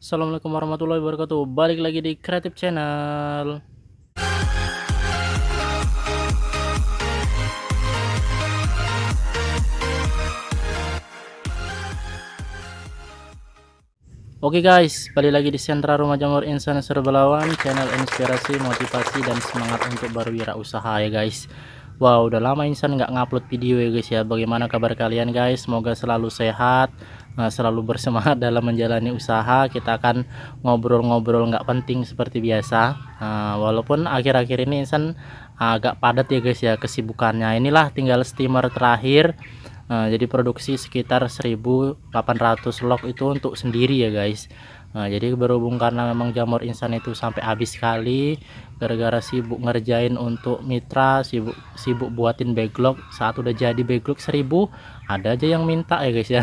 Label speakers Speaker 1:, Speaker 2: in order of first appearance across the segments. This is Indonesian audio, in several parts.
Speaker 1: Assalamualaikum warahmatullahi wabarakatuh. Balik lagi di Kreatif Channel. Oke guys, balik lagi di Sentra Rumah Jamur Insan Serbelawan, channel inspirasi, motivasi, dan semangat untuk berwirausaha ya guys. Wow, udah lama Insan nggak ngupload video ya guys ya. Bagaimana kabar kalian guys? Semoga selalu sehat, selalu bersemangat dalam menjalani usaha. Kita akan ngobrol-ngobrol nggak penting seperti biasa. Walaupun akhir-akhir ini Insan agak padat ya guys ya kesibukannya. Inilah tinggal steamer terakhir. Jadi produksi sekitar 1800 log itu untuk sendiri ya guys. Jadi berhubung karena memang jamur insan itu sampai habis sekali gara-gara sibuk ngerjain untuk mitra, sibuk buatin backlog. Saat udah jadi backlog 1000 ada aja yang minta ya guys ya.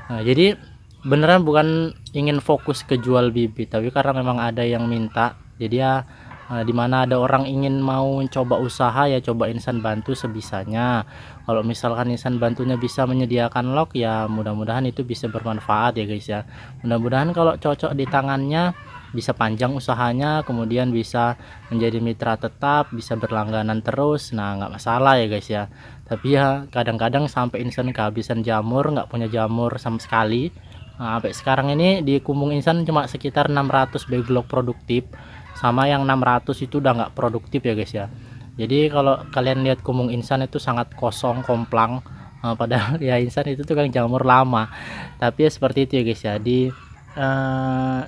Speaker 1: Jadi beneran bukan ingin fokus ke jual bibit, tapi karena memang ada yang minta. Jadi ya dimana ada orang ingin mau coba usaha ya coba Insan bantu sebisanya. Kalau misalkan Insan bantunya bisa menyediakan log ya mudah-mudahan itu bisa bermanfaat ya guys ya. Mudah-mudahan kalau cocok di tangannya bisa panjang usahanya, kemudian bisa menjadi mitra tetap, bisa berlangganan terus. Nah nggak masalah ya guys ya. Tapi ya kadang-kadang sampai Insan kehabisan jamur, nggak punya jamur sama sekali. Sampai sekarang ini di Kumbung Insan cuma sekitar 600 backlog produktif, sama yang 600 itu udah nggak produktif ya guys ya. Jadi kalau kalian lihat Kumbung Insan itu sangat kosong, komplang, padahal ya Insan itu tukang jamur lama. Tapi ya seperti itu ya guys ya.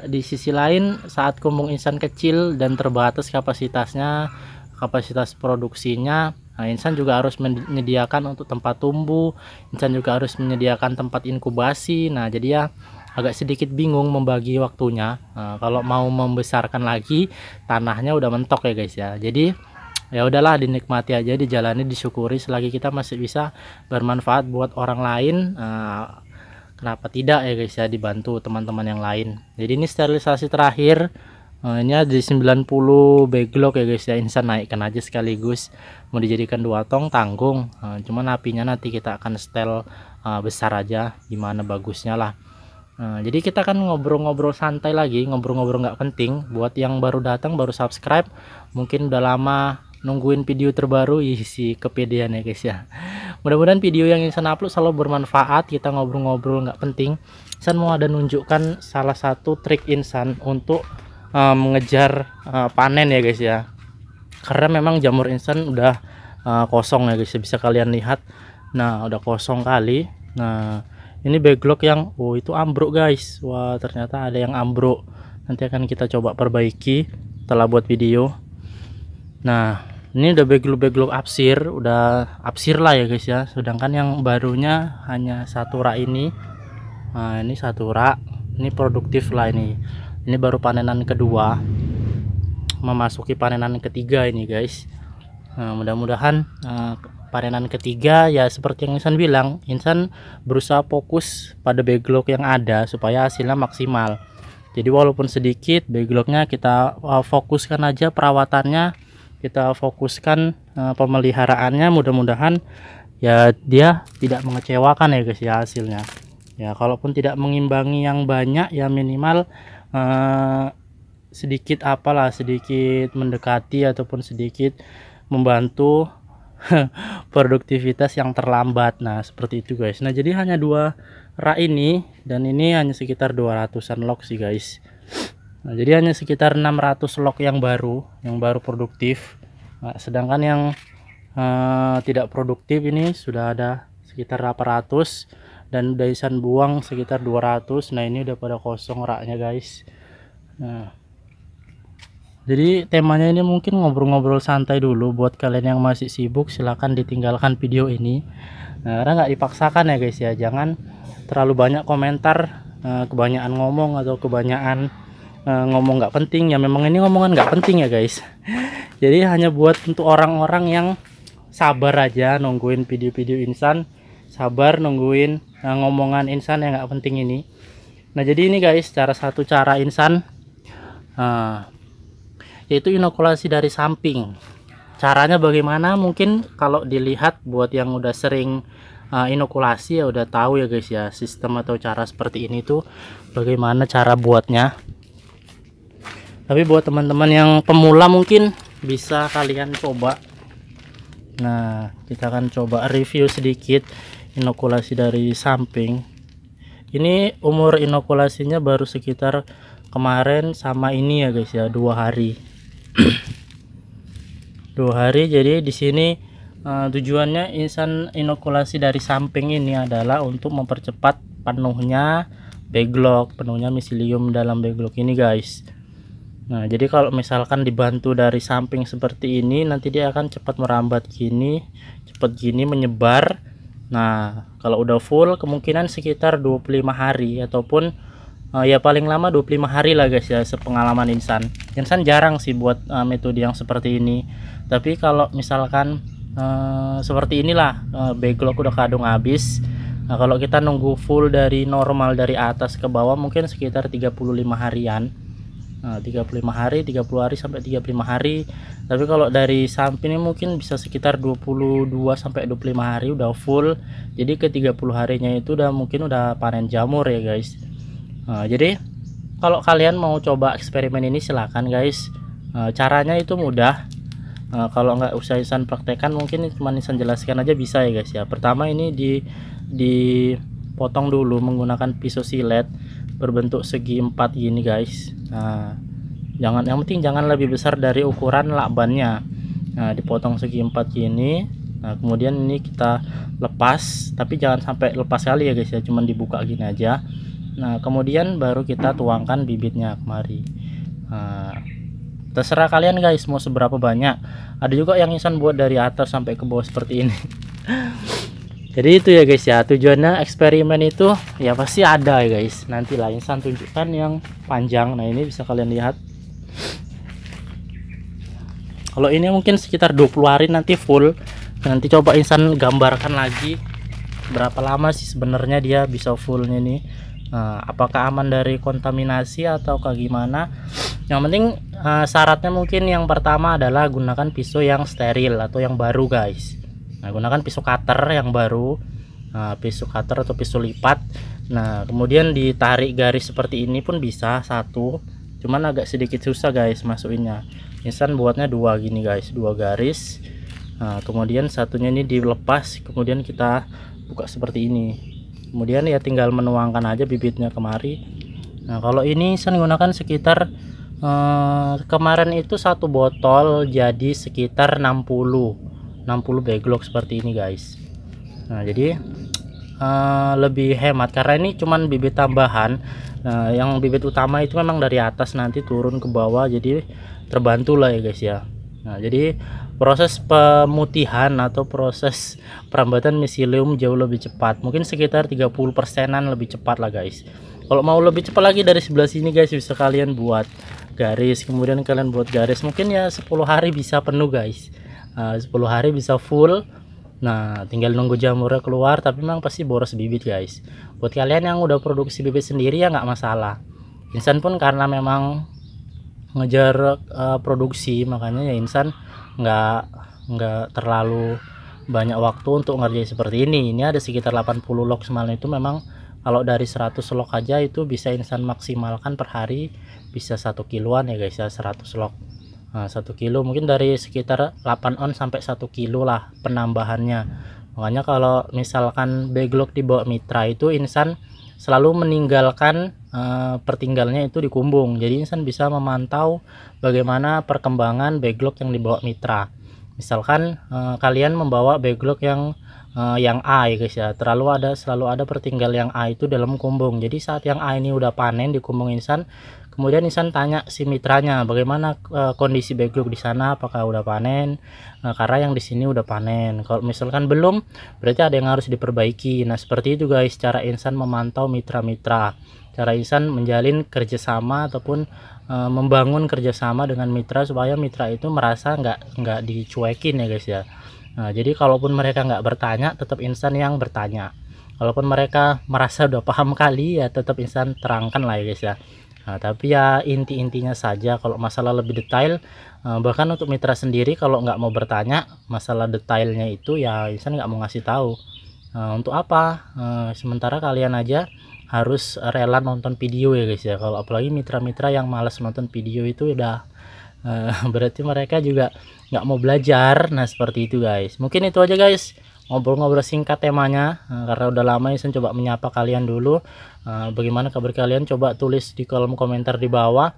Speaker 1: Di sisi lain saat Kumbung Insan kecil dan terbatas kapasitasnya, kapasitas produksinya, Insan juga harus menyediakan untuk tempat tumbuh. Insan juga harus menyediakan tempat inkubasi. Nah jadi ya agak sedikit bingung membagi waktunya. Kalau mau membesarkan lagi tanahnya udah mentok ya guys ya. Jadi ya udahlah dinikmati aja, dijalani, disyukuri selagi kita masih bisa bermanfaat buat orang lain. Kenapa tidak ya guys ya, dibantu teman-teman yang lain. Jadi ini sterilisasi terakhir. Ini ada 90 backlog ya guys ya. Insan naikkan aja sekaligus, mau dijadikan 2 tong tanggung. Cuman apinya nanti kita akan setel besar aja, gimana bagusnya lah. Jadi kita kan ngobrol-ngobrol santai lagi, ngobrol-ngobrol nggak penting. Buat yang baru datang, baru subscribe, mungkin udah lama nungguin video terbaru, isi kepedean ya guys ya. Mudah-mudahan video yang Insan upload selalu bermanfaat. Kita ngobrol-ngobrol nggak penting. Insan mau ada nunjukkan salah satu trik Insan untuk mengejar panen ya guys ya. Karena memang jamur Insan udah kosong ya guys, bisa kalian lihat. Nah udah kosong kali. Nah ini backlog yang itu ambruk guys. Wah ternyata ada yang ambruk, nanti akan kita coba perbaiki setelah buat video. Nah ini udah backlog absir, udah absir lah ya guys ya. Sedangkan yang barunya hanya satu rak ini. Nah ini satu rak, ini produktif lah ini baru panenan kedua, memasuki panenan ketiga ini guys. Nah mudah-mudahan panenan ketiga ya seperti yang Insan bilang, Insan berusaha fokus pada backlog yang ada supaya hasilnya maksimal. Jadi walaupun sedikit backlognya kita fokuskan aja perawatannya, kita fokuskan pemeliharaannya, mudah-mudahan ya dia tidak mengecewakan ya guys ya hasilnya. Ya kalaupun tidak mengimbangi yang banyak ya minimal sedikit sedikit mendekati ataupun sedikit membantu produktivitas yang terlambat. Nah seperti itu guys. Nah jadi hanya 2 rak ini, dan ini hanya sekitar 200-an log sih guys. Nah jadi hanya sekitar 600 log yang baru produktif. Nah, sedangkan yang tidak produktif ini sudah ada sekitar 800, dan udah Insan buang sekitar 200. Nah ini udah pada kosong raknya guys. Nah jadi temanya ini mungkin ngobrol-ngobrol santai dulu. Buat kalian yang masih sibuk silahkan ditinggalkan video ini. Nah, karena nggak dipaksakan ya guys ya. Jangan terlalu banyak komentar, kebanyakan ngomong atau kebanyakan ngomong nggak penting. Ya memang ini ngomongan nggak penting ya guys. Jadi hanya buat untuk orang-orang yang sabar aja nungguin video-video Insan, sabar nungguin ngomongan Insan yang nggak penting ini. Nah jadi ini guys satu cara Insan, yaitu inokulasi dari samping. Caranya bagaimana? Mungkin kalau dilihat buat yang udah sering inokulasi ya udah tahu ya guys ya sistem atau cara seperti ini tuh bagaimana cara buatnya. Tapi buat teman-teman yang pemula mungkin bisa kalian coba. Nah, kita akan coba review sedikit inokulasi dari samping. Ini umur inokulasinya baru sekitar kemarin sama ini ya guys ya, 2 hari. 2 hari. Jadi di sini tujuannya insan inokulasi dari samping ini adalah untuk mempercepat penuhnya backlog, penuhnya miselium dalam backlog ini guys. Nah, jadi kalau misalkan dibantu dari samping seperti ini, nanti dia akan cepat merambat gini, cepat gini menyebar. Nah, kalau udah full kemungkinan sekitar 25 hari ataupun ya paling lama 25 hari lah guys ya, sepengalaman insan. Insan jarang sih buat metode yang seperti ini. Tapi kalau misalkan seperti inilah, backlog udah kadung habis. Nah, kalau kita nunggu full dari normal dari atas ke bawah mungkin sekitar 35 harian. Nah, 35 hari, 30 hari sampai 35 hari. Tapi kalau dari samping ini mungkin bisa sekitar 22 sampai 25 hari udah full. Jadi ke 30 harinya itu udah mungkin udah panen jamur ya guys. Nah, jadi kalau kalian mau coba eksperimen ini silakan guys. Caranya itu mudah. Kalau nggak usah insan praktekan, mungkin cuma insan jelaskan aja bisa ya guys ya. Pertama ini dipotong dulu menggunakan pisau silet berbentuk segi 4 gini guys. Nah, yang penting jangan lebih besar dari ukuran lakbannya. Nah, dipotong segi 4 gini. Nah, kemudian ini kita lepas, tapi jangan sampai lepas kali ya guys ya, cuman dibuka gini aja. Nah, kemudian baru kita tuangkan bibitnya kemari. Nah, terserah kalian guys mau seberapa banyak. Ada juga yang insan buat dari atas sampai ke bawah seperti ini. Jadi itu ya guys ya, tujuannya eksperimen itu ya pasti ada ya guys. Nanti lah insan tunjukkan yang panjang. Nah, ini bisa kalian lihat. Kalau ini mungkin sekitar 20 hari nanti full. Nanti coba insan gambarkan lagi berapa lama sih sebenarnya dia bisa fullnya nih. Nah, apakah aman dari kontaminasi atau kayak gimana. Yang penting syaratnya mungkin yang pertama adalah gunakan pisau yang steril atau yang baru guys. Nah, gunakan pisau cutter yang baru, pisau cutter atau pisau lipat. Nah, kemudian ditarik garis seperti ini pun bisa satu, cuman agak sedikit susah guys masukinnya. Insan buatnya 2 gini guys, 2 garis. Nah, kemudian satunya ini dilepas, kemudian kita buka seperti ini. Kemudian ya tinggal menuangkan aja bibitnya kemari. Nah, kalau ini insan gunakan sekitar kemarin itu 1 botol jadi sekitar 60 backlog seperti ini guys. Nah, jadi lebih hemat karena ini cuman bibit tambahan. Nah, yang bibit utama itu memang dari atas nanti turun ke bawah, jadi terbantu lah ya guys ya. Nah, jadi proses pemutihan atau proses perambatan miselium jauh lebih cepat, mungkin sekitar 30%-an lebih cepat lah guys. Kalau mau lebih cepat lagi dari sebelah sini guys, bisa kalian buat garis, kemudian kalian buat garis, mungkin ya 10 hari bisa penuh guys. 10 hari bisa full. Nah, tinggal nunggu jamurnya keluar, tapi memang pasti boros bibit guys. Buat kalian yang udah produksi bibit sendiri ya nggak masalah. Insan pun karena memang ngejar produksi, makanya ya insan nggak terlalu banyak waktu untuk ngerjain seperti ini. Ini ada sekitar 80 log semalam, itu memang kalau dari 100 log aja itu bisa insan maksimalkan per hari bisa 1 kiloan ya guys ya, 100 log. Nah, 1 kilo mungkin dari sekitar 8 on sampai 1 kilo lah penambahannya. Makanya kalau misalkan backlog di bawah mitra itu insan selalu meninggalkan pertinggalnya itu di kumbung. Jadi insan bisa memantau bagaimana perkembangan backlog yang dibawa mitra. Misalkan kalian membawa backlog yang A ya guys ya, selalu ada pertinggal yang A itu dalam kumbung. Jadi saat yang A ini udah panen di kumbung insan, kemudian insan tanya si mitranya bagaimana kondisi backlog di sana, apakah udah panen. Karena yang di sini udah panen. Kalau misalkan belum, berarti ada yang harus diperbaiki. Nah, seperti itu guys cara insan memantau mitra-mitra, cara insan menjalin kerjasama ataupun membangun kerjasama dengan mitra supaya mitra itu merasa nggak dicuekin ya guys ya. Nah, jadi kalaupun mereka nggak bertanya, tetap insan yang bertanya. Kalaupun mereka merasa udah paham kali, ya tetap insan terangkan lah ya guys ya. Nah, tapi ya inti-intinya saja. Kalau masalah lebih detail, bahkan untuk mitra sendiri kalau nggak mau bertanya masalah detailnya itu, ya insan nggak mau ngasih tahu. Untuk apa? Sementara kalian aja harus rela nonton video ya guys ya. Kalau apalagi mitra-mitra yang malas nonton video itu udah berarti mereka juga nggak mau belajar. Nah seperti itu guys, mungkin itu aja guys, ngobrol-ngobrol singkat temanya. Karena udah lama Insan coba menyapa kalian dulu. Bagaimana kabar kalian, coba tulis di kolom komentar di bawah.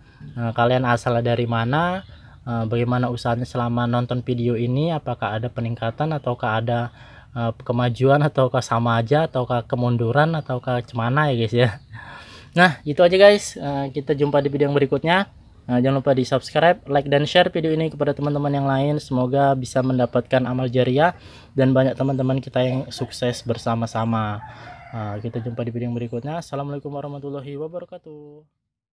Speaker 1: Kalian asal dari mana, bagaimana usahanya selama nonton video ini, apakah ada peningkatan ataukah ada kemajuan, ataukah sama aja, ataukah kemunduran, ataukah cemana ya guys ya. Nah itu aja guys, kita jumpa di video yang berikutnya. Jangan lupa di subscribe, like, dan share video ini kepada teman-teman yang lain. Semoga bisa mendapatkan amal jariah dan banyak teman-teman kita yang sukses bersama-sama. Kita jumpa di video yang berikutnya. Assalamualaikum warahmatullahi wabarakatuh.